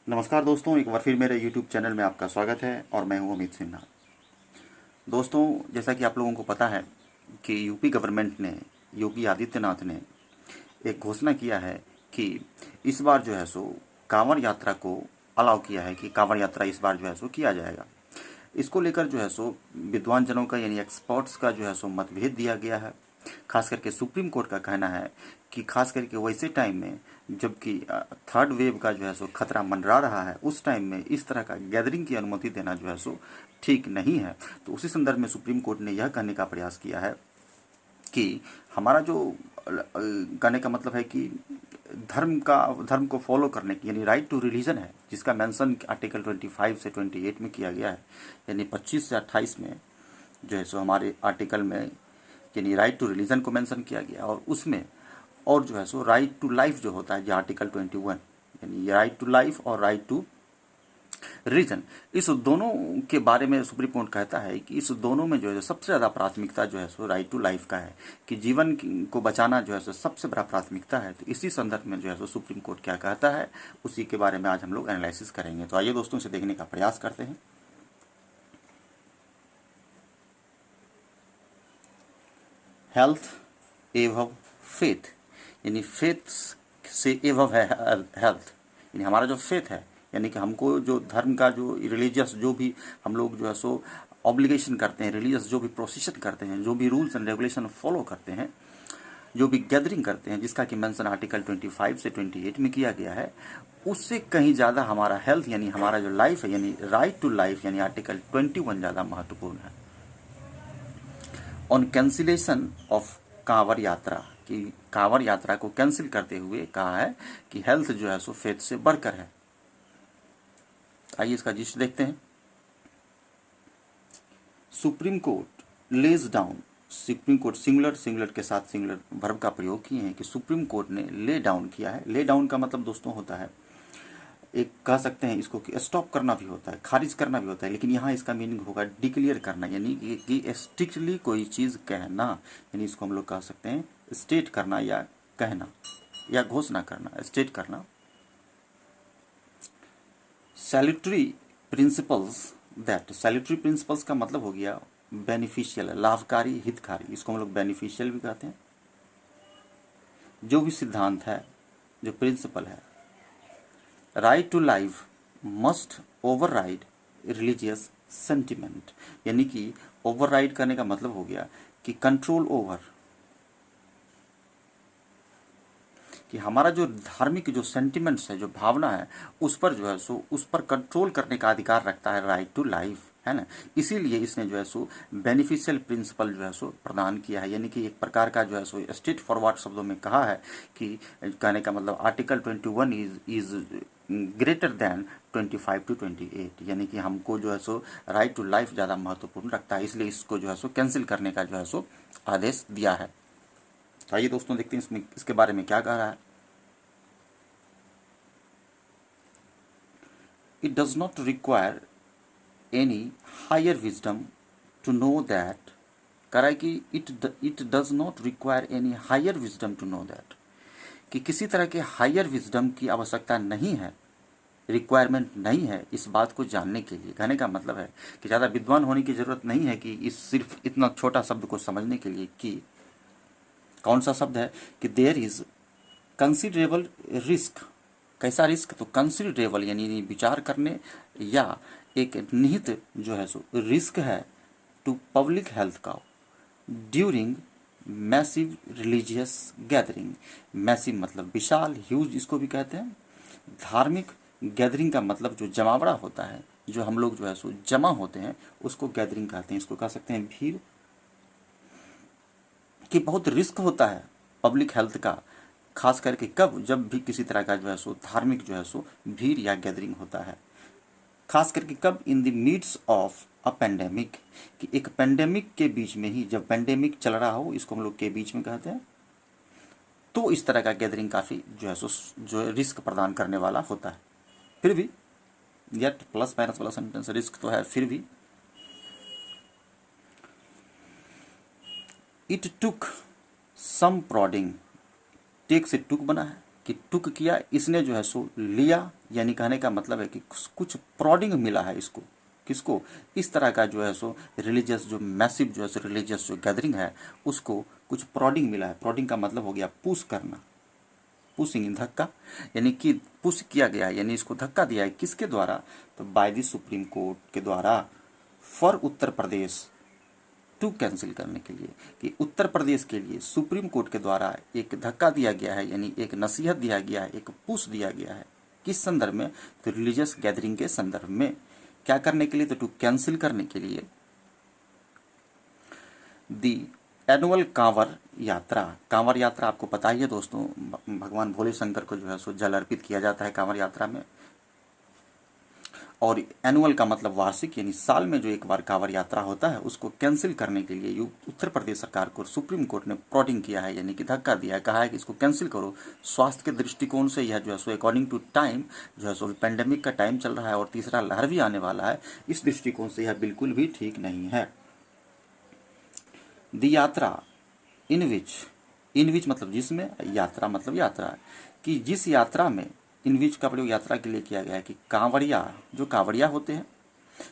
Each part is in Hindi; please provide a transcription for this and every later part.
नमस्कार दोस्तों, एक बार फिर मेरे YouTube चैनल में आपका स्वागत है और मैं हूं अमित सिन्हा। दोस्तों, जैसा कि आप लोगों को पता है कि यूपी गवर्नमेंट ने, योगी आदित्यनाथ ने एक घोषणा किया है कि इस बार जो है सो कांवड़ यात्रा को अलाउ किया है कि कांवड़ यात्रा इस बार जो है सो किया जाएगा। इसको लेकर जो है सो विद्वान जनों का यानी एक्सपर्ट्स का जो है सो मतभेद दिया गया है। खास करके सुप्रीम कोर्ट का कहना है कि खास करके वैसे टाइम में जबकि थर्ड वेव का जो है सो खतरा मंडरा रहा है, उस टाइम में इस तरह का गैदरिंग की अनुमति देना जो है सो ठीक नहीं है। तो उसी संदर्भ में सुप्रीम कोर्ट ने यह कहने का प्रयास किया है कि हमारा जो कहने का मतलब है कि धर्म को फॉलो करने की यानी राइट टू रिलीजन है, जिसका मेंशन आर्टिकल 25 से 28 में किया गया है। यानी 25 से 28 में जो है सो हमारे आर्टिकल में यानी राइट टू रिलीजन को मेंशन किया गया, और उसमें और जो है सो राइट टू लाइफ जो होता है, जो आर्टिकल 21 यानी राइट टू लाइफ और राइट टू रीजन, इस दोनों के बारे में सुप्रीम कोर्ट कहता है कि इस दोनों में जो है सबसे ज़्यादा प्राथमिकता जो है सो राइट टू लाइफ का है, कि जीवन को बचाना जो है सो सबसे बड़ा प्राथमिकता है। तो इसी संदर्भ में जो है सो सुप्रीम कोर्ट क्या कहता है, उसी के बारे में आज हम लोग एनालिसिस करेंगे। तो आइए दोस्तों, इसे देखने का प्रयास करते हैं। हेल्थ एवं फेथ, यानी फेथ से एवं है हेल्थ, यानी हमारा जो फेथ है, यानी कि हमको जो धर्म का जो रिलीजियस जो भी हम लोग जो है सो ऑब्लिगेशन करते हैं, रिलीजियस जो भी प्रोसीजन करते हैं, जो भी रूल्स एंड रेगुलेशन फॉलो करते हैं, जो भी गैदरिंग करते हैं, जिसका कि मेंशन आर्टिकल 25 से 28 में किया गया है, उससे कहीं ज़्यादा हमारा हेल्थ यानी हमारा जो लाइफ है, यानी राइट टू लाइफ यानी आर्टिकल 21 ज़्यादा महत्वपूर्ण है। ऑन कैंसिलेशन ऑफ कांवड़ यात्रा, कि कांवड़ यात्रा को कैंसिल करते हुए कहा है कि हेल्थ जो है सो फेथ से बढ़कर है। आइए इसका जिस्ट देखते हैं। Supreme court lays down, supreme court singular के साथ सिंगुलर वर्ब का प्रयोग किए हैं कि सुप्रीम कोर्ट ने ले डाउन किया है। ले डाउन का मतलब दोस्तों होता है, एक कह सकते हैं इसको कि स्टॉप करना भी होता है, खारिज करना भी होता है, लेकिन यहाँ इसका मीनिंग होगा डिक्लेयर करना, यानी कि स्ट्रिक्टली कोई चीज़ कहना, यानी इसको हम लोग कह सकते हैं स्टेट करना या कहना या घोषणा करना, स्टेट करना। Salutary principles that, salutary principles का मतलब हो गया बेनिफिशियल, लाभकारी, हितकारी, इसको हम लोग बेनिफिशियल भी कहते हैं। जो भी सिद्धांत है, जो प्रिंसिपल है, right to life must override religious sentiment, यानी कि ओवरराइड करने का मतलब हो गया कि कंट्रोल ओवर, कि हमारा जो धार्मिक जो सेंटिमेंट्स है, जो भावना है, उस पर जो है सो उस पर कंट्रोल करने का अधिकार रखता है राइट टू लाइफ, है ना। इसीलिए इसने जो है सो बेनिफिशियल प्रिंसिपल जो है सो प्रदान किया है, यानी कि एक प्रकार का जो है सो स्ट्रेट फॉरवर्ड शब्दों में कहा है कि कहने का मतलब article 21 is greater than 25 to 28, यानी कि हमको जो है सो राइट टू लाइफ ज़्यादा महत्वपूर्ण रखता है, इसलिए इसको जो है सो कैंसिल करने का जो है सो आदेश दिया है। तो आइए दोस्तों देखते हैं इसमें इसके बारे में क्या कह रहा है। It does not require any higher wisdom to know that, कह रहा है कि it does not require any higher wisdom to know that, कि किसी तरह के हायर विजडम की आवश्यकता नहीं है, रिक्वायरमेंट नहीं है इस बात को जानने के लिए। कहने का मतलब है कि ज़्यादा विद्वान होने की ज़रूरत नहीं है कि इस सिर्फ इतना छोटा शब्द को समझने के लिए, कि कौन सा शब्द है कि देयर इज कंसिडरेबल रिस्क। कैसा रिस्क? तो कंसिडरेबल यानी विचार करने या एक निहित जो है सो रिस्क है टू पब्लिक हेल्थ का during massive religious gathering. Massive मतलब विशाल, ह्यूज इसको भी कहते हैं। धार्मिक गैदरिंग का मतलब जो जमावड़ा होता है, जो हम लोग जो है सो जमा होते हैं, उसको गैदरिंग कहते हैं। इसको कह सकते हैं भीड़, कि बहुत रिस्क होता है पब्लिक हेल्थ का, खास करके कब, जब भी किसी तरह का जो है सो धार्मिक जो है सो भीड़ या गैदरिंग होता है। खास करके कब? In the midst of a pandemic, कि एक पेंडेमिक के बीच में ही, जब पेंडेमिक चल रहा हो, इसको हम लोग के बीच में कहते हैं, तो इस तरह का गैदरिंग काफ़ी जो है सो जो है रिस्क प्रदान करने वाला होता है। फिर भी येट प्लस माइनस वाला सेंटेंस, रिस्क तो है फिर भी। It took some prodding, take से टुक बना है, कि टुक किया, इसने जो है सो लिया, यानी कहने का मतलब है कि कुछ प्रॉडिंग मिला है इसको, किसको, इस तरह का जो है सो रिलीजियस, जो मैसिव जो है सो रिलीजियस जो गैदरिंग है उसको कुछ प्रॉडिंग मिला है। प्रॉडिंग का मतलब हो गया पुश करना, पुशिंग, धक्का, यानी कि पुश किया गया है, यानी इसको धक्का दिया है किसके द्वारा, तो बाय द सुप्रीम कोर्ट के द्वारा for Uttar Pradesh to cancel करने के लिए, कि उत्तर प्रदेश के लिए सुप्रीम कोर्ट के द्वारा एक धक्का दिया गया है, यानी एक नसीहत दिया गया है, एक पुश दिया गया है। किस संदर्भ में, तो रिलीजियस गैदरिंग के संदर्भ में। क्या करने के लिए, तो टू कैंसिल करने के लिए दी एनुअल कांवर यात्रा। कांवर यात्रा आपको पता ही है दोस्तों, भगवान भोले शंकर को जो है सो जल अर्पित किया जाता है कांवर यात्रा में। और एनुअल का मतलब वार्षिक, यानी साल में जो एक बार कांवर यात्रा होता है उसको कैंसिल करने के लिए उत्तर प्रदेश सरकार को सुप्रीम कोर्ट ने प्रोडिंग किया है, यानी कि धक्का दिया है, कहा है कि इसको कैंसिल करो। स्वास्थ्य के दृष्टिकोण से यह जो है सो अकॉर्डिंग टू टाइम जो है सो पेंडेमिक का टाइम चल रहा है और तीसरा लहर भी आने वाला है, इस दृष्टिकोण से यह बिल्कुल भी ठीक नहीं है। दी यात्रा इन विच मतलब जिसमें, यात्रा मतलब यात्रा, कि जिस यात्रा में, इन विच का प्रयोग यात्रा के लिए किया गया है, कि कांवड़िया, जो कांवड़िया होते हैं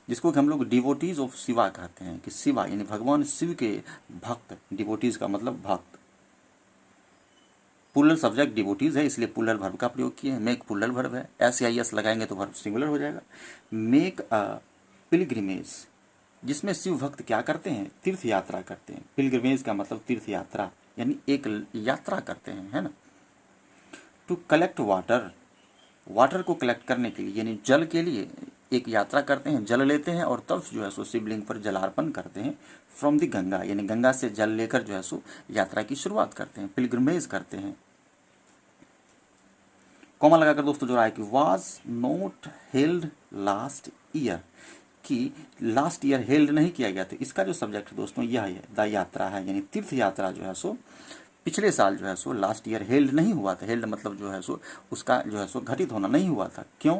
जिसको हम लोग डिवोटीज ऑफ शिवा कहते हैं, कि शिवा यानी भगवान शिव के भक्त, डिवोटीज का मतलब भक्त, पुलर सब्जेक्ट डिवोटीज है इसलिए पुलर वर्ब का प्रयोग किए हैं। मेक पुलर वर्ब है, SAIS लगाएंगे तो वर्ब सिंगुलर हो जाएगा। मेक अ पिलग्रिमेज, जिसमें शिव भक्त क्या करते हैं, तीर्थ यात्रा करते हैं। पिलग्रिमेज का मतलब तीर्थ यात्रा, यानी एक यात्रा करते हैं, है ना। टू कलेक्ट वाटर, वाटर को कलेक्ट करने के लिए, यानी जल के लिए एक यात्रा करते हैं, जल लेते हैं और तब जो है सो शिवलिंग पर जलार्पण करते हैं। फ्रॉम द गंगा, यानी गंगा से जल लेकर जो है सो यात्रा की शुरुआत करते हैं, पिलग्रिमेज करते हैं। कॉमा लगाकर दोस्तों जो रहा है कि was not held last year, कि लास्ट ईयर हेल्ड नहीं किया गया था। इसका जो सब्जेक्ट है दोस्तों यह है, द यात्रा है, यानी तीर्थ यात्रा जो है सो पिछले साल जो है सो लास्ट ईयर हेल्ड नहीं हुआ था। हेल्ड मतलब जो है सो उसका जो है सो घटित होना नहीं हुआ था। क्यों,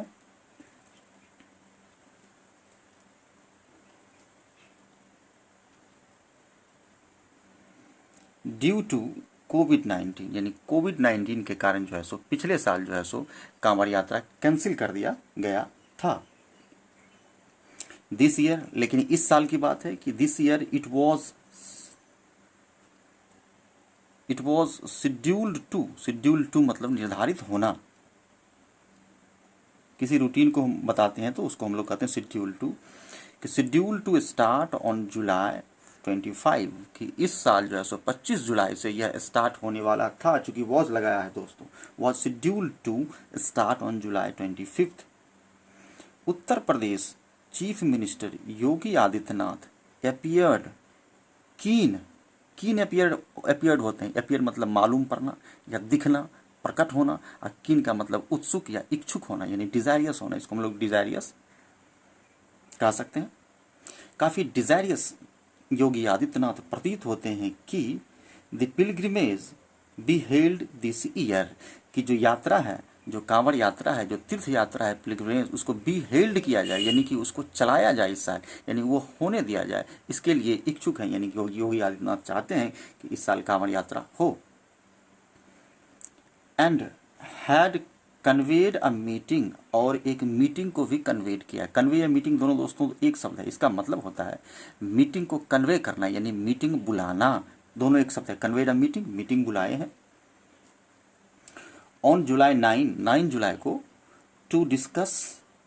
ड्यू टू कोविड-19, यानी कोविड-19 के कारण जो है सो पिछले साल जो है सो कांवड़ यात्रा कैंसिल कर दिया गया था। दिस ईयर, लेकिन इस साल की बात है कि this year it was scheduled to मतलब निर्धारित होना। किसी रूटीन को हम बताते हैं तो उसको हम लोग कहते हैं शेड्यूल टू, कि schedule to start on July 25, कि इस साल जो है सो 25 जुलाई से यह स्टार्ट होने वाला था, चूंकि वॉज लगाया है दोस्तों, was schedule to start on July 25। Uttar Pradesh chief minister Yogi Adityanath appeared keen appeared होते हैं, अपीयर मतलब मालूम पड़ना या दिखना, प्रकट होना, और कीन का मतलब उत्सुक या इच्छुक होना, यानी डिजायरियस होना, इसको हम लोग डिजायरियस कह सकते हैं। काफ़ी डिजायरियस योगी आदित्यनाथ प्रतीत होते हैं कि the pilgrimage be held this year, की जो यात्रा है, जो कांवड़ यात्रा है, जो तीर्थ यात्रा है पिलग्रिमेज, उसको बी हेल्ड किया जाए, यानी कि उसको चलाया जाए इस साल, यानी वो होने दिया जाए, इसके लिए इच्छुक हैं, यानी कि योगी आदित्यनाथ चाहते हैं कि इस साल कांवड़ यात्रा हो। And had conveyed a meeting, और एक मीटिंग को भी कन्वेड किया। कन्वे या मीटिंग दोनों दोस्तों एक शब्द है, इसका मतलब होता है मीटिंग को कन्वे करना, यानी मीटिंग बुलाना, दोनों एक शब्द है। कन्वेड अ मीटिंग, मीटिंग बुलाए हैं। ऑन जुलाई 9 जुलाई को टू डिस्कस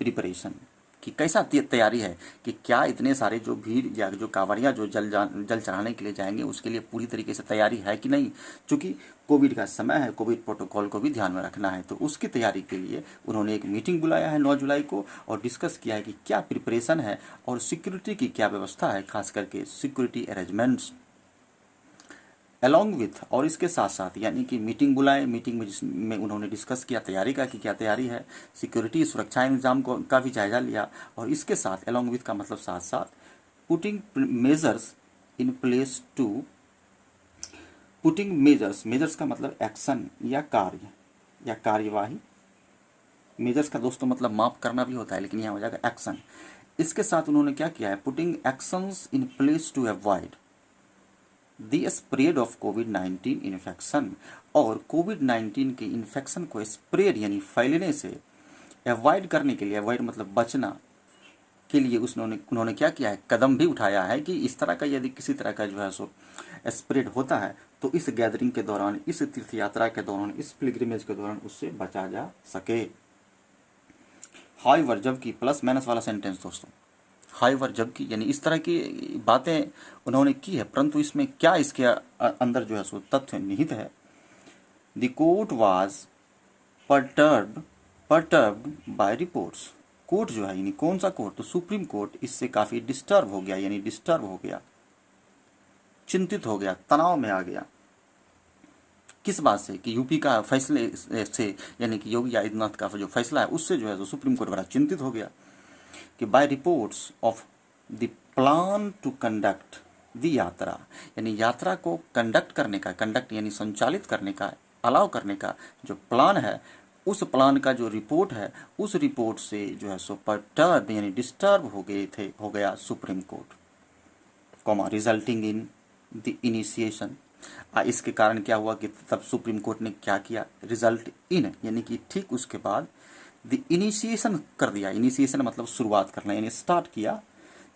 प्रिपरेशन, कि कैसा तैयारी है, कि क्या इतने सारे जो भीड़ या जो कांवड़िया जो जल चढ़ाने के लिए जाएंगे उसके लिए पूरी तरीके से तैयारी है कि नहीं। चूँकि कोविड का समय है, कोविड प्रोटोकॉल को भी ध्यान में रखना है, तो उसकी तैयारी के लिए उन्होंने एक मीटिंग बुलाया है 9 जुलाई को और डिस्कस किया है कि क्या प्रिपरेशन है और सिक्योरिटी की क्या व्यवस्था है, खास करके सिक्योरिटी अरेंजमेंट्स अलॉन्ग विथ, और इसके साथ साथ, यानी कि मीटिंग बुलाए, मीटिंग में जिसमें उन्होंने डिस्कस किया तैयारी का कि क्या तैयारी है, सिक्योरिटी सुरक्षा इंतजाम का भी जायजा लिया, और इसके साथ अलॉन्ग विथ का मतलब साथ साथ putting measures in place to, putting measures का मतलब एक्शन या कार्य या कार्यवाही, मेजर्स का दोस्तों मतलब माफ करना भी होता है, लेकिन यहाँ हो जाएगा एक्शन। इसके साथ उन्होंने क्या किया है, putting actions in place to avoid, the spread of कोविड-19 इन्फेक्शन, और कोविड-19 के इन्फेक्शन को स्प्रेड यानी फैलने से अवॉइड करने के लिए, अवॉइड मतलब बचना के लिए उन्होंने क्या किया है, कदम भी उठाया है कि इस तरह का यदि किसी तरह का जो है सो स्प्रेड होता है तो इस गैदरिंग के दौरान, इस तीर्थ यात्रा के दौरान, इस पिलग्रिमेज के दौरान उससे बचा जा सके। हाईवर, जबकि प्लस माइनस वाला सेंटेंस दोस्तों, हाईवर जबकि यानी इस तरह की बातें उन्होंने की है, परंतु इसमें क्या इसके अंदर जो है सो तथ्य निहित है। The court was perturbed by reports, court जो है यानी कौन सा कोर्ट, तो सुप्रीम कोर्ट इससे काफी डिस्टर्ब हो गया, यानी डिस्टर्ब हो गया, चिंतित हो गया, तनाव में आ गया। किस बात से, कि यूपी का फैसले से, यानी कि योगी आदित्यनाथ का जो फैसला है उससे जो है तो सुप्रीम कोर्ट बड़ा चिंतित हो गया कि by reports of the plan to conduct the yatra, यानी यात्रा को कंडक्ट करने का, कंडक्ट यानी संचालित करने का, अलाउ करने का जो प्लान है, उस प्लान का जो रिपोर्ट है, उस रिपोर्ट से जो है सो परटर्ब यानी डिस्टर्ब हो गया supreme court, comma resulting in the initiation. इसके कारण क्या हुआ कि तब सुप्रीम कोर्ट ने क्या किया, रिजल्ट इन यानी कि ठीक उसके बाद द इनिशिएशन कर दिया, इनिशिएशन मतलब शुरुआत करना, यानी स्टार्ट किया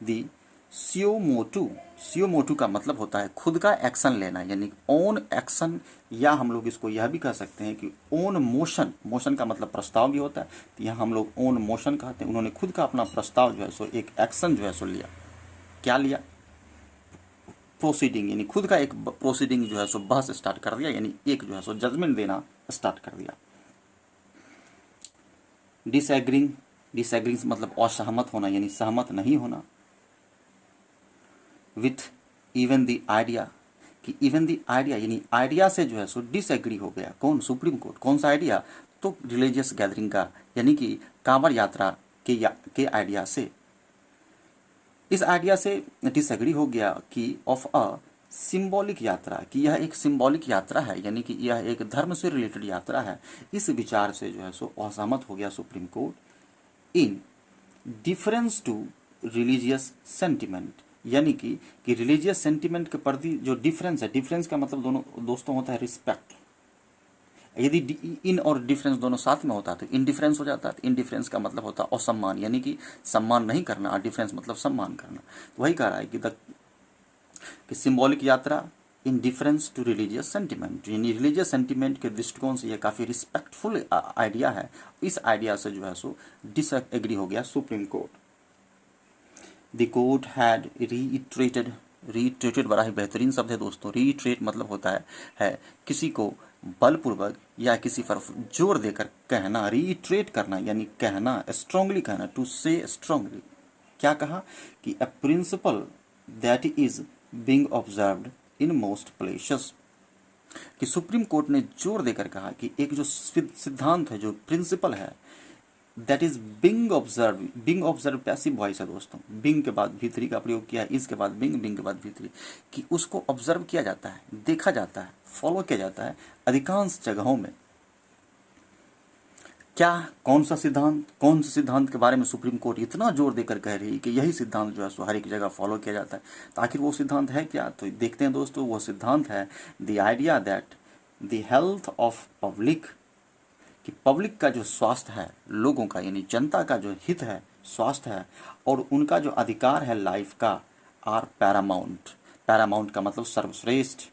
द सियोमोटू का मतलब होता है खुद का एक्शन लेना, यानी ओन एक्शन, या हम लोग इसको यह भी कह सकते हैं कि ओन मोशन, मोशन का मतलब प्रस्ताव भी होता है, तो यहाँ हम लोग ओन मोशन कहते हैं। उन्होंने खुद का अपना प्रस्ताव जो है सो एक एक्शन जो है सो लिया, क्या लिया, प्रोसीडिंग, यानी खुद का एक प्रोसीडिंग जो है सो बहस स्टार्ट कर दिया, यानी एक जो है सो जजमेंट देना स्टार्ट कर दिया। डिसएग्रिंग मतलब असहमत होना, यानी सहमत नहीं होना विथ इवन द आइडिया, कि इवन द आइडिया यानी आइडिया से जो है सो डिसएग्री हो गया, कौन, सुप्रीम कोर्ट। कौन सा आइडिया, तो रिलीजियस गैदरिंग का, यानी कि कांवड़ यात्रा के आइडिया से, इस आइडिया से डिसएग्री हो गया कि ऑफ अ सिंबॉलिक यात्रा, कि यह एक सिंबॉलिक यात्रा है, यानी कि यह एक धर्म से रिलेटेड यात्रा है। इस विचार से जो है सो असहमत हो गया supreme court in difference to religious sentiment, यानी कि रिलीजियस सेंटिमेंट के प्रति जो डिफरेंस है, डिफरेंस का मतलब दोनों दोस्तों होता है रिस्पेक्ट। यदि इन और डिफरेंस दोनों साथ में होता है तो इनडिफरेंस हो जाता है, तो इनडिफरेंस का मतलब होता है असम्मान, यानी कि सम्मान नहीं करना, और डिफरेंस मतलब सम्मान करना। तो वही कह रहा है कि सिंबॉलिक यात्रा in difference to religious sentiment, यानी रिलीजियस सेंटिमेंट के दृष्टिकोण से यह काफ़ी रिस्पेक्टफुल आइडिया है। इस आइडिया से जो है सो डिसएग्री हो गया supreme court. The court had reiterated बड़ा ही बेहतरीन शब्द है दोस्तों। रीइटरेट मतलब होता है किसी को बलपूर्वक या किसी पर जोर देकर कहना, रीइटरेट करना यानी कहना, स्ट्रांगली कहना, टू से स्ट्रांगली। क्या कहा कि a principle that is being observed in most places, कि सुप्रीम कोर्ट ने जोर देकर कहा कि एक जो सिद्धांत है, जो प्रिंसिपल है, that is being observe passive voice है दोस्तों, बिंग के बाद भीतरी का प्रयोग किया है, इसके बाद बिंग के बाद भीतरी, कि उसको ऑब्जर्व किया जाता है, देखा जाता है, फॉलो किया जाता है अधिकांश जगहों में। क्या, कौन से सिद्धांत के बारे में सुप्रीम कोर्ट इतना जोर देकर कह रही है कि यही सिद्धांत जो है सो हर एक जगह फॉलो किया जाता है। तो आखिर वो सिद्धांत है क्या, तो देखते हैं दोस्तों। वो सिद्धांत है the idea that the health of public, कि पब्लिक का जो स्वास्थ्य है, लोगों का यानी जनता का जो हित है, स्वास्थ्य है, और उनका जो अधिकार है लाइफ का, आर पैरामाउंट का मतलब सर्वश्रेष्ठ।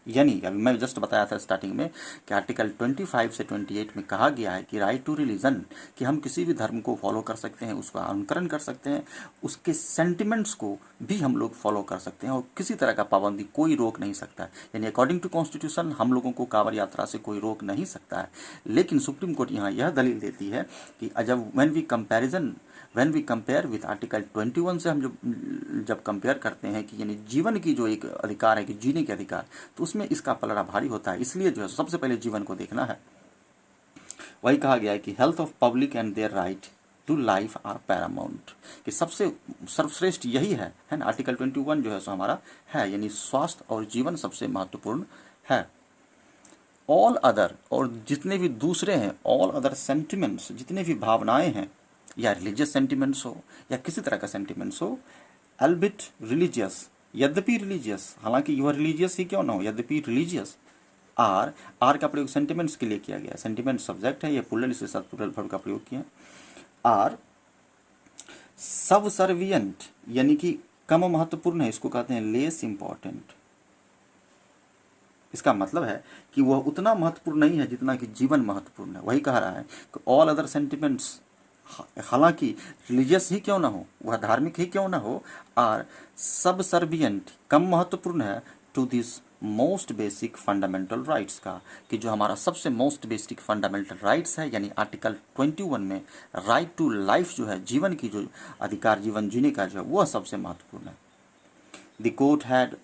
यानी अभी मैं जस्ट बताया था स्टार्टिंग में कि आर्टिकल 25 से 28 में कहा गया है कि राइट टू रिलीजन, कि हम किसी भी धर्म को फॉलो कर सकते हैं, उसका अनुकरण कर सकते हैं, उसके सेंटिमेंट्स को भी हम लोग फॉलो कर सकते हैं, और किसी तरह का पाबंदी कोई रोक नहीं सकता है। यानी अकॉर्डिंग टू कॉन्स्टिट्यूशन हम लोगों को कांवड़ यात्रा से कोई रोक नहीं सकता है। लेकिन सुप्रीम कोर्ट यहाँ यह दलील देती है कि जब when we compare with article 21 से हम जब कंपेयर करते हैं कि यानी जीवन की जो एक अधिकार है कि जीने के अधिकार, तो उसमें इसका पलड़ा भारी होता है। इसलिए जो है सबसे पहले जीवन को देखना है। वही कहा गया है कि health of public and their right to life are paramount, कि सबसे सर्वश्रेष्ठ यही है ना। आर्टिकल 21 जो है सो हमारा है, यानी स्वास्थ्य और जीवन सबसे महत्वपूर्ण है। ऑल अदर, और जितने भी दूसरे हैं, ऑल अदर सेंटिमेंट्स, जितने भी भावनाएं हैं, या रिलीजियस सेंटिमेंट्स हो या किसी तरह का सेंटिमेंट्स हो, अल्बिट रिलीजियस यद्यपि रिलीजियस, हालांकि यू रिलीजियस ही क्यों ना हो, यद्यपि रिलीजियस, आर का प्रयोग सेंटिमेंट्स के लिए किया गया, सेंटिमेंट सब्जेक्ट है, ये पुलर इसके साथ पुलर वर्ब का प्रयोग किया। आर सबसर्वियंट यानी कि कम महत्वपूर्ण है, इसको कहते हैं लेस इंपॉर्टेंट। इसका मतलब है कि वह उतना महत्वपूर्ण नहीं है जितना कि जीवन महत्वपूर्ण है। वही कह रहा है कि ऑल अदर सेंटिमेंट्स, हालांकि रिलीजियस ही क्यों ना हो, वह धार्मिक ही क्यों ना हो, आर सबसर्वियंट कम महत्वपूर्ण है to this most basic fundamental rights का, कि जो हमारा सबसे मोस्ट बेसिक फंडामेंटल राइट्स है, यानी आर्टिकल 21 में राइट टू लाइफ जो है, जीवन की जो अधिकार, जीवन जीने का जो है, वह सबसे महत्वपूर्ण है। The court had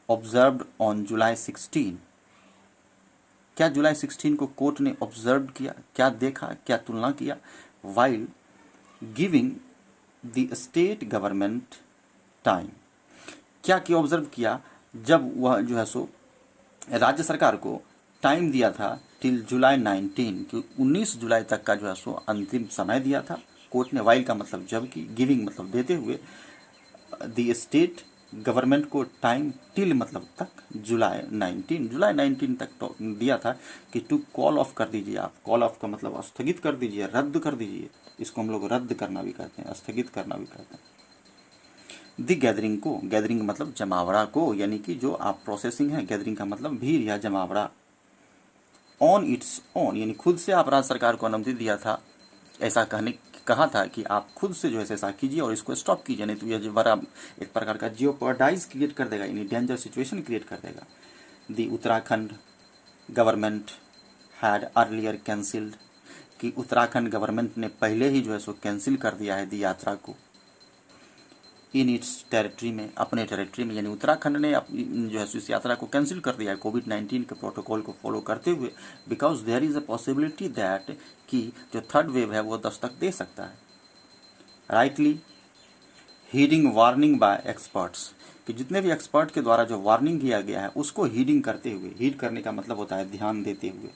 observed on July 16, क्या जुलाई 16 को कोर्ट ने ऑब्जर्व किया, क्या देखा, क्या तुलना किया, while giving the state government time, क्या कि ऑब्जर्व किया जब वह जो है सो राज्य सरकार को टाइम दिया था टिल जुलाई 19, कि 19 जुलाई तक का जो है सो अंतिम समय दिया था कोर्ट ने। वाइल का मतलब जब की, गिविंग मतलब देते हुए, द स्टेट गवर्नमेंट को टाइम टिल मतलब तक, जुलाई 19 तक तो दिया था कि टू कॉल ऑफ कर दीजिए आप। कॉल ऑफ का मतलब स्थगित कर दीजिए, रद्द कर दीजिए, इसको हम लोग रद्द करना भी कहते हैं, स्थगित करना भी कहते हैं। दी गैदरिंग को, गैदरिंग मतलब जमावड़ा को, यानी कि जो आप प्रोसेसिंग है, गैदरिंग का मतलब भीड़ या जमावड़ा। ऑन इट्स ओन यानी खुद से आप राज्य सरकार को अनुमति दिया था, ऐसा कहा था कि आप खुद से जो है ऐसा कीजिए और इसको स्टॉप कीजिए, नहीं तो यह जो बड़ा एक प्रकार का जियोपर्डाइज क्रिएट कर देगा, यानी डेंजर सिचुएशन क्रिएट कर देगा। The Uttarakhand government had earlier cancelled, कि उत्तराखंड गवर्नमेंट ने पहले ही जो है सो कैंसिल कर दिया है दी यात्रा को। इन इट्स टेरिटरी में, अपने टेरिटरी में, यानी उत्तराखंड ने जो है इस यात्रा को कैंसिल कर दिया है कोविड-19 के प्रोटोकॉल को फॉलो करते हुए, because there is a possibility that कि जो थर्ड वेव है वो दस्तक दे सकता है। Rightly heading warning bye experts, कि जितने भी एक्सपर्ट के द्वारा जो वार्निंग किया गया है उसको हीडिंग करते हुए, हीड करने का मतलब होता है ध्यान देते हुए,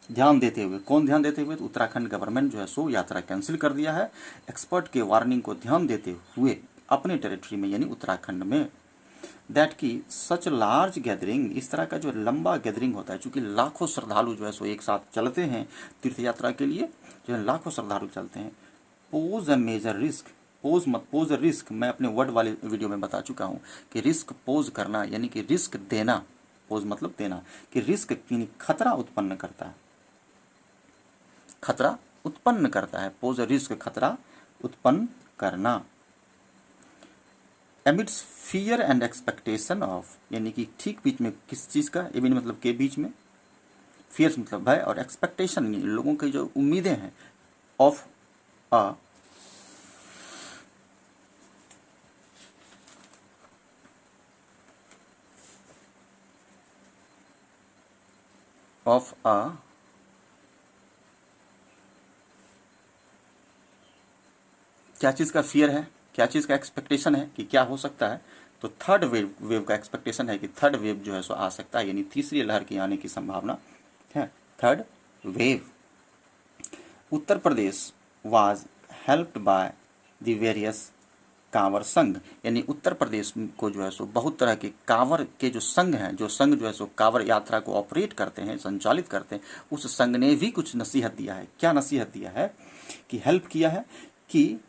ध्यान देते हुए, कौन ध्यान देते हुए, तो उत्तराखंड गवर्नमेंट जो है सो यात्रा कैंसिल कर दिया है एक्सपर्ट के वार्निंग को ध्यान देते हुए अपने टेरिटरी में, यानी उत्तराखंड में। दैट की सच लार्ज गैदरिंग, इस तरह का जो लंबा गैदरिंग होता है, चूंकि लाखों श्रद्धालु जो है सो एक साथ चलते हैं तीर्थ यात्रा के लिए, जो है लाखों श्रद्धालु चलते हैं, pose a major risk, pose मत, पोज रिस्क मैं अपने वर्ड वाले वीडियो में बता चुका हूँ कि रिस्क पोज करना यानी कि रिस्क देना, पोज मतलब देना, कि रिस्क यानी खतरा उत्पन्न करता है, खतरा उत्पन्न करता है, पोज रिस्क खतरा उत्पन्न करना। Emits fear and expectation of, यानी कि ठीक बीच में, किस चीज़ का, एमिट मतलब के बीच में, फियर्स मतलब भय, और एक्सपेक्टेशन लोगों की जो उम्मीदें हैं, ऑफ अ ऑफ अ क्या चीज़ का फियर है, क्या चीज़ का एक्सपेक्टेशन है कि क्या हो सकता है, तो थर्ड वेव का एक्सपेक्टेशन है कि थर्ड वेव जो है सो आ सकता है, यानी तीसरी लहर की आने की संभावना है, third wave. Uttar Pradesh was helped by the various Kanwar संघ, यानी उत्तर प्रदेश को जो है सो बहुत तरह के कांवर के जो संघ हैं, जो संघ जो है सो कांवर यात्रा को ऑपरेट करते हैं, संचालित करते हैं, उस संघ ने भी कुछ नसीहत दिया है। क्या नसीहत दिया है, कि हेल्प किया है, कि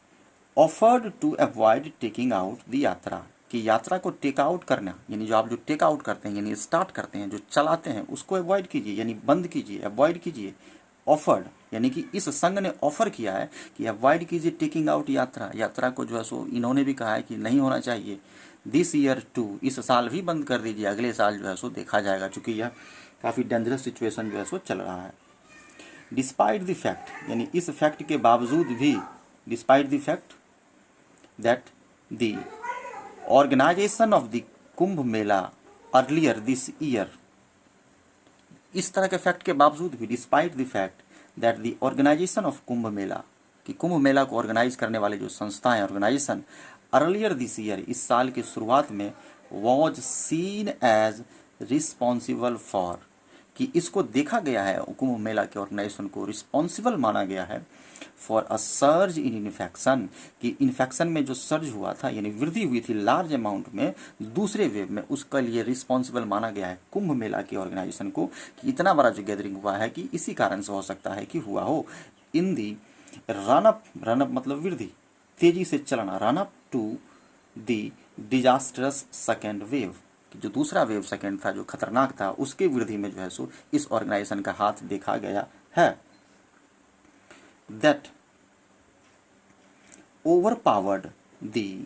offered to avoid taking out the yatra, कि यात्रा को टेक आउट करना, यानी जो आप जो टेक आउट करते हैं, यानी स्टार्ट करते हैं, जो चलाते हैं, उसको अवॉइड कीजिए, यानी बंद कीजिए, अवॉइड कीजिए। ऑफर्ड यानी कि इस संघ ने ऑफर किया है कि अवॉइड कीजिए टेकिंग आउट यात्रा, यात्रा को जो है सो इन्होंने भी कहा है कि नहीं होना चाहिए। दिस ईयर टू, इस साल भी बंद कर दीजिए, अगले साल जो है सो देखा जाएगा, चूंकि यह काफ़ी डेंजरस सिचुएशन जो है सो चल रहा है। डिस्पाइट द फैक्ट, यानी इस फैक्ट के बावजूद भी, despite the fact that the organization of the Kumbh Mela earlier this year, इस तरह के फैक्ट के बावजूद भी, despite the fact that the organisation of Kumbh Mela, कि कुंभ मेला को ऑर्गेनाइज करने वाले जो संस्थाएं, ऑर्गेनाइजेशन, अर्लियर दिस ईयर, इस साल की शुरुआत में, was seen as responsible for, कि इसको देखा गया है, कुंभ मेला के ऑर्गेनाइजेशन को रिस्पॉन्सिबल माना गया है for a surge in infection, कि इन्फेक्शन में जो सर्ज हुआ था यानी वृद्धि हुई थी लार्ज अमाउंट में दूसरे वेव में, उसके लिए रिस्पॉन्सिबल माना गया है कुंभ मेला के ऑर्गेनाइजेशन को, कि इतना बड़ा जो गैदरिंग हुआ है कि इसी कारण से हो सकता है कि हुआ हो। इन दी रनअप, रनअप मतलब वृद्धि, तेजी से चलना, run up to the disastrous second wave, जो दूसरा वेव सेकेंड था जो खतरनाक था, उसके वृद्धि में जो है सो इस ऑर्गेनाइजेशन का हाथ देखा गया है। That overpowered the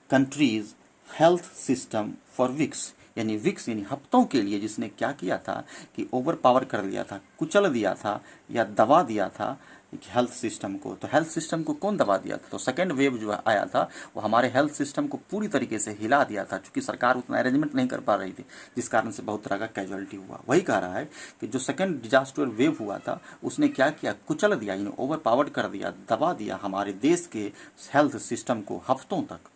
countries health system for weeks, यानी वीक्स यानी हफ्तों के लिए जिसने क्या किया था कि ओवर पावर कर दिया था, कुचल दिया था या दबा दिया था हेल्थ सिस्टम को। तो हेल्थ सिस्टम को कौन दबा दिया था? तो सेकेंड वेव जो आया था वो हमारे हेल्थ सिस्टम को पूरी तरीके से हिला दिया था, क्योंकि सरकार उतना अरेंजमेंट नहीं कर पा रही थी, जिस कारण से बहुत तरह का कैजुअलिटी हुआ। वही कह रहा है कि जो सेकेंड डिजास्टर वेव हुआ था उसने क्या किया, कुचल दिया, यानी ओवर पावर्ड कर दिया, दबा दिया हमारे देश के हेल्थ सिस्टम को हफ्तों तक।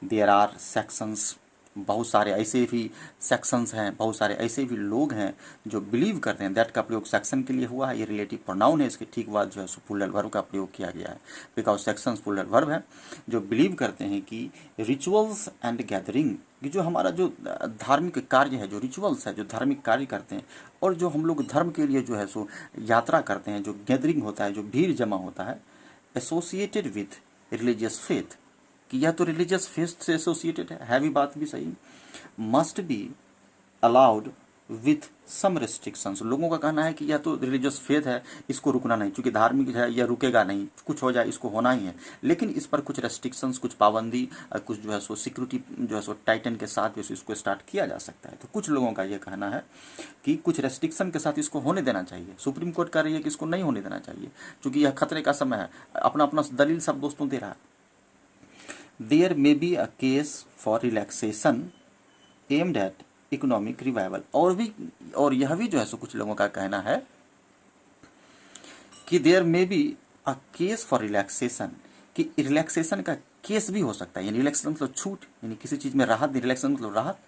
देयर आर सेक्शंस, बहुत सारे ऐसे भी सेक्शंस हैं, बहुत सारे ऐसे भी लोग हैं जो बिलीव करते हैं, दैट का प्रयोग सेक्शन के लिए हुआ है, ये रिलेटिव प्रोनाउन है, इसके ठीक बाद जो है सो प्लूरल वर्ब का प्रयोग किया गया है, बिकॉज सेक्शंस प्लूरल वर्ब है, जो बिलीव करते हैं कि रिचुअल्स एंड गैदरिंग, कि जो हमारा जो धार्मिक कार्य है, जो रिचुअल्स है, जो धार्मिक कार्य करते हैं, और जो हम लोग धर्म के लिए जो है सो यात्रा करते हैं, जो गैदरिंग होता है, जो भीड़ जमा होता है, एसोसिएटेड विथ रिलीजियस फेथ, कि यह तो रिलीजियस फेथ से एसोसिएटेड है भी, बात भी सही, must be allowed with some restrictions. लोगों का कहना है कि यह तो रिलीजियस फेथ है, इसको रुकना नहीं, क्योंकि धार्मिक है, यह रुकेगा नहीं, कुछ हो जाए इसको होना ही है, लेकिन इस पर कुछ रेस्ट्रिक्शंस, कुछ पाबंदी, कुछ जो है सो सिक्योरिटी जो है सो टाइटन के साथ जो इसको स्टार्ट किया जा सकता है। तो कुछ लोगों का यह कहना है कि कुछ रेस्ट्रिक्शन के साथ इसको होने देना चाहिए। सुप्रीम कोर्ट कह रही है कि इसको नहीं होने देना चाहिए, क्योंकि यह खतरे का समय है। अपना अपना दलील सब दोस्तों दे रहा है। There may be a case for relaxation aimed at economic revival, और यह भी जो है सो कुछ लोगों का कहना है कि there may be a case for relaxation, कि रिलैक्सेशन का केस भी हो सकता है, यानी रिलैक्सेशन मतलब छूट, यानी किसी चीज़ में राहत, रिलैक्सेशन मतलब राहत।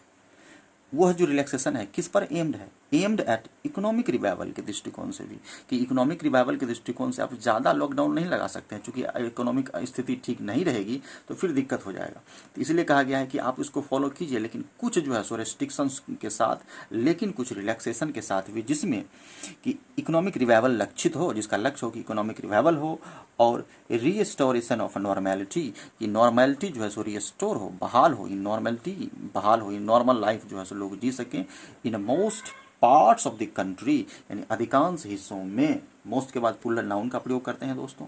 वह जो रिलैक्सेशन है किस पर एम्ड है, एम्ड एट इकोनॉमिक रिवाइवल के दृष्टिकोण से भी, कि इकोनॉमिक रिवाइवल के दृष्टिकोण से आप ज़्यादा लॉकडाउन नहीं लगा सकते हैं, क्योंकि इकोनॉमिक स्थिति ठीक नहीं रहेगी तो फिर दिक्कत हो जाएगा। तो इसलिए कहा गया है कि आप इसको फॉलो कीजिए, लेकिन कुछ जो है सो रेस्ट्रिक्शंस के साथ, लेकिन कुछ रिलैक्सेशन के साथ भी, जिसमें कि इकोनॉमिक रिवाइवल लक्षित हो, जिसका लक्ष्य हो कि इकोनॉमिक रिवाइवल हो और रीस्टोरेशन ऑफ नॉर्मेलिटी, कि नॉर्मेलिटी जो है सो रीस्टोर हो, बहाल हो, नॉर्मेलिटी बहाल हो, नॉर्मल लाइफ जो है सो लोग जी सकें in most parts of the country, यानी अधिकांश हिस्सों में। मोस्ट के बाद प्लूरल नाउन का प्रयोग करते हैं दोस्तों।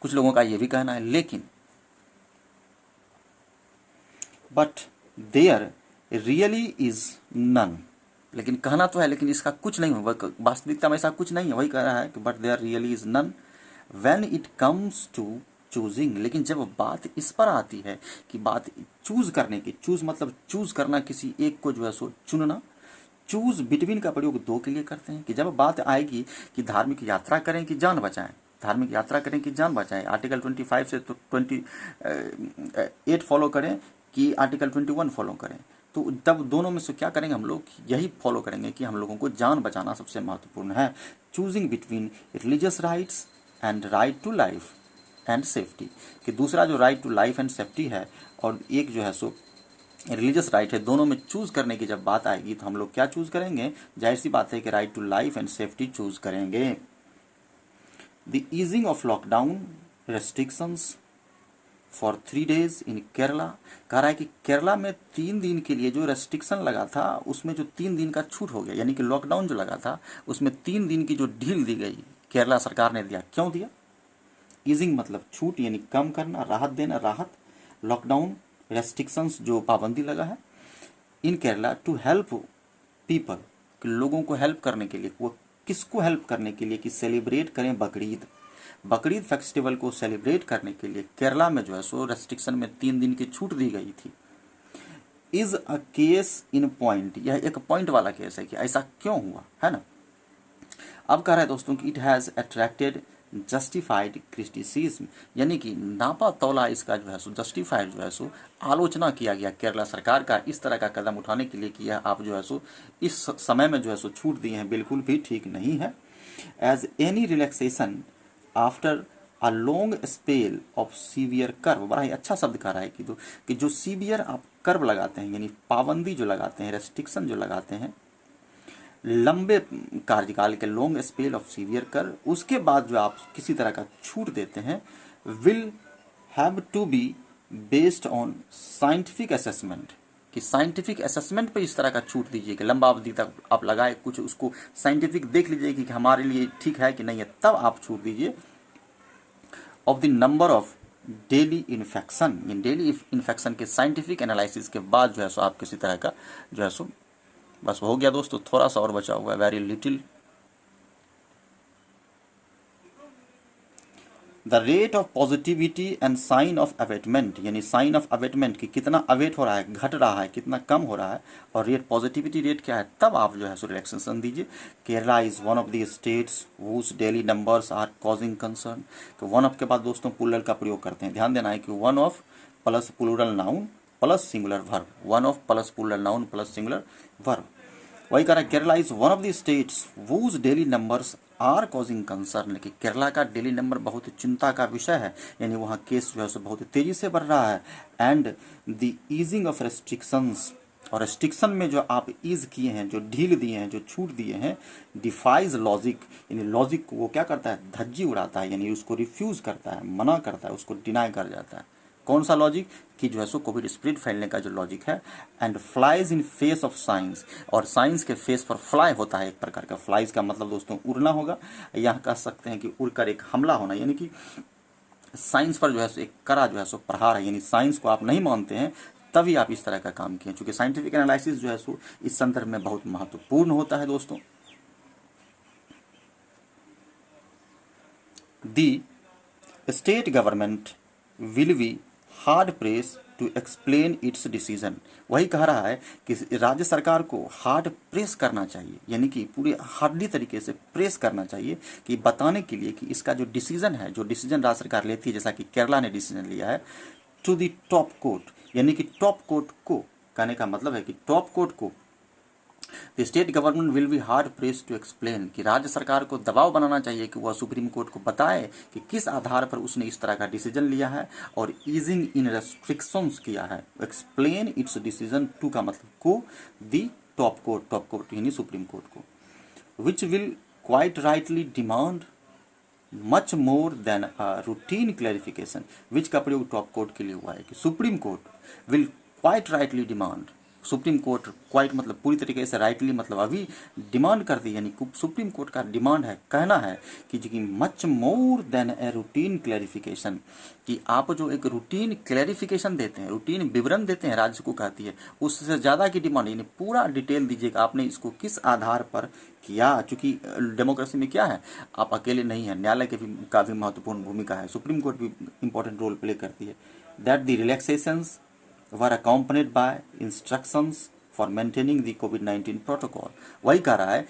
कुछ लोगों का यह भी कहना है, लेकिन but there really is none, लेकिन कहना तो है लेकिन इसका कुछ नहीं है, वास्तविकता में ऐसा कुछ नहीं है। वही कह रहा है कि but there really is none when it comes to choosing, लेकिन जब बात इस पर आती है कि बात चूज करने की, चूज मतलब चूज करना, किसी एक को जो है सो चुनना, चूज बिटवीन का प्रयोग दो के लिए करते हैं, कि जब बात आएगी कि धार्मिक यात्रा करें कि जान बचाएं, धार्मिक यात्रा करें कि जान बचाएं, आर्टिकल 25 से तो 28 फॉलो करें कि आर्टिकल 21 फॉलो करें, तो तब दोनों में से क्या करेंगे हम लोग, यही फॉलो करेंगे कि हम लोगों को जान बचाना सबसे महत्वपूर्ण है। Choosing between religious rights and right to life and safety, कि दूसरा जो right to life and safety है और एक जो है सो रिलीजियस राइट है, दोनों में चूज करने की जब बात आएगी तो हम लोग क्या चूज करेंगे, जाहिर सी बात है कि right to life and safety choose करेंगे। The easing of lockdown restrictions for 3 days in Kerala, कह रहा है कि केरला में 3 दिन के लिए जो रेस्ट्रिक्शन लगा था उसमें जो 3 दिन का छूट हो गया, यानी कि लॉकडाउन जो लगा था उसमें 3 दिन की जो ढील दी गई केरला सरकार ने दिया। क्यों दिया? ईजिंग मतलब छूट, यानी कम करना, राहत देना, राहत। लॉकडाउन रेस्ट्रिक्शंस जो पाबंदी लगा है इन केरला टू हेल्प पीपल, कि लोगों को हेल्प करने के लिए, वो किसको हेल्प करने के लिए, कि सेलिब्रेट करें बकरीद, बकरीद फेस्टिवल को सेलिब्रेट करने के लिए केरला में जो है सो रेस्ट्रिक्शन में 3 दिन की छूट दी गई थी। Is a case in point, यह एक पॉइंट वाला केस है कि ऐसा क्यों हुआ, है ना। अब कह रहा है दोस्तों कि it has attracted justified criticism, यानी कि नापा तौला इसका जो है सो जस्टिफाइड जो है सो आलोचना किया गया केरला सरकार का इस तरह का कदम उठाने के लिए कि यह आप जो है सो इस समय में जो है सो छूट दिए हैं बिल्कुल भी ठीक नहीं है। As any relaxation after a long spell of severe curve, बड़ा ही अच्छा शब्द कह रहा है कि जो सीवियर आप कर्व लगाते हैं यानी पाबंदी जो लगाते हैं, रेस्ट्रिक्शन जो लगाते हैं लंबे कार्यकाल के, लॉन्ग स्पेल ऑफ सीवियर कर, उसके बाद जो आप किसी तरह का छूट देते हैं, will have to be based on scientific assessment, कि साइंटिफिक असेसमेंट पे इस तरह का छूट दीजिए कि लंबा अवधि तक आप लगाए, कुछ उसको साइंटिफिक देख लीजिए कि हमारे लिए ठीक है कि नहीं है, तब आप छूट दीजिए। Of the number of daily infection, daily infection के साइंटिफिक एनालिसिस के बाद जो है सो आप किसी तरह का जो है सो, बस हो गया दोस्तों, थोड़ा सा और बचा हुआ है, very little. The rate of positivity and sign of abatement, यानी साइन ऑफ अवेटमेंट कि कितना अवेट हो रहा है, घट रहा है, कितना कम हो रहा है, और रेट पॉजिटिविटी रेट क्या है, तब आप जो है सो रिलैक्सेशन दीजिए। Kerala is one of the states whose daily numbers are causing concern. तो वन ऑफ के बाद दोस्तों प्लूरल का प्रयोग करते हैं, ध्यान देना है कि one of plus plural noun plus singular verb, one of plus plural noun plus singular verb. वही कह रहा है Kerala is one of the states whose daily numbers are causing concern, कि केरला का डेली नंबर बहुत चिंता का विषय है, यानी वहाँ केस जो है बहुत तेजी से बढ़ रहा है। And the easing of restrictions, और रेस्ट्रिक्शन में जो आप ईज किए हैं, जो ढील दिए हैं, जो छूट दिए हैं, डिफाइज लॉजिक, यानी लॉजिक को वो क्या करता है, धज्जी उड़ाता है, यानी उसको रिफ्यूज करता है, मना करता है, उसको डिनाई कर जाता है। कौन सा लॉजिक, कि जो है सो कोविड स्प्रेड फैलने का जो लॉजिक है। And flies in face of science, और साइंस के फेस पर फ्लाई होता है एक प्रकार का, फ्लाइज का मतलब दोस्तों उड़ना होगा, यहाँ कह सकते हैं कि उड़कर एक हमला होना, यानी कि साइंस पर जो है सो एक कड़ा जो है सो प्रहार है, यानी साइंस को आप नहीं मानते हैं तभी आप इस तरह का काम किए, क्योंकि साइंटिफिक एनालिसिस जो है सो इस संदर्भ में बहुत महत्वपूर्ण होता है दोस्तों। The state government will be hard press to explain its decision, वही कह रहा है कि राज्य सरकार को हार्ड प्रेस करना चाहिए, यानी कि पूरे हार्डली तरीके से प्रेस करना चाहिए कि बताने के लिए कि इसका जो डिसीजन है, जो डिसीजन राज्य सरकार लेती है, जैसा कि केरला ने डिसीजन लिया है, टू द टॉप कोर्ट, यानी कि टॉप कोर्ट को, कहने का मतलब है कि टॉप कोर्ट को the state government will be hard press to explain, कि राज्य सरकार को दबाव बनाना चाहिए कि वह सुप्रीम कोर्ट को बताए कि किस आधार पर उसने इस तरह का डिसीजन लिया है और ईजिंग इन रेस्ट्रिक्शंस किया है। एक्सप्लेन इट्स डिसीजन टू का मतलब को, दी टॉप कोर्ट यानी सुप्रीम कोर्ट को, which will quite rightly demand much more than a routine clarification, which का प्रयोग टॉप कोर्ट के लिए हुआ है कि supreme court will quite rightly demand, supreme court quite मतलब पूरी तरीके से, राइटली मतलब अभी डिमांड कर दी, यानी सुप्रीम कोर्ट का डिमांड है, कहना है कि much more then a routine clarification, कि आप जो एक रूटीन क्लैरिफिकेशन देते हैं, रूटीन विवरण देते हैं, राज्य को कहती है उससे ज़्यादा की डिमांड, यानी पूरा डिटेल दीजिएगा आपने इसको किस आधार पर किया, चूंकि डेमोक्रेसी में क्या है, आप अकेले नहीं हैं, न्यायालय के भी का भी महत्वपूर्ण भूमिका है, सुप्रीम कोर्ट भी इंपॉर्टेंट रोल प्ले करती है। That the relaxations were accompanied by instructions for maintaining the COVID-19 protocol, वही कह रहा है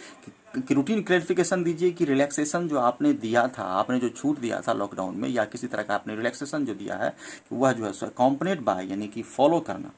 कि रूटीन क्लैरिफिकेशन दीजिए कि रिलैक्सेशन जो आपने दिया था, आपने जो छूट दिया था लॉकडाउन में या किसी तरह का आपने रिलैक्सेशन जो दिया है, वह जो है accompanied by यानी कि फॉलो करना,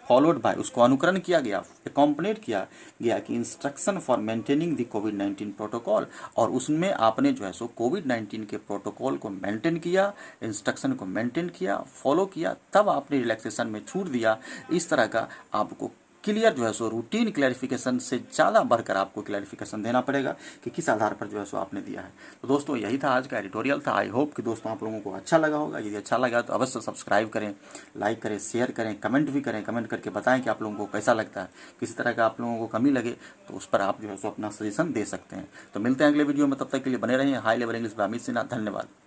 फॉलोड बाय उसको अनुकरण किया गया, एकॉम्पनेट किया गया कि instruction for maintaining the covid protocol, और उसमें आपने जो है सो कोविड-19 के प्रोटोकॉल को मेंटेन किया, इंस्ट्रक्शन को मेंटेन किया, फॉलो किया, तब आपने रिलैक्सेशन में छूट दिया। इस तरह का आपको क्लियर जो है सो रूटीन क्लैरिफिकेशन से ज़्यादा बढ़कर आपको क्लैरिफिकेशन देना पड़ेगा कि किस आधार पर जो है सो आपने दिया है। तो दोस्तों यही था आज का एडिटोरियल था। आई होप कि दोस्तों आप लोगों को अच्छा लगा होगा। यदि अच्छा लगा तो अवश्य सब्सक्राइब करें, लाइक करें, शेयर करें, कमेंट भी करें, कमेंट करके बताएं कि आप लोगों को कैसा लगता है। किसी तरह का आप लोगों को कमी लगे तो उस पर आप जो है सो अपना सजेशन दे सकते हैं। तो मिलते हैं अगले वीडियो में, तब तक के लिए बने रहें। High level English by Amit Sinha. धन्यवाद।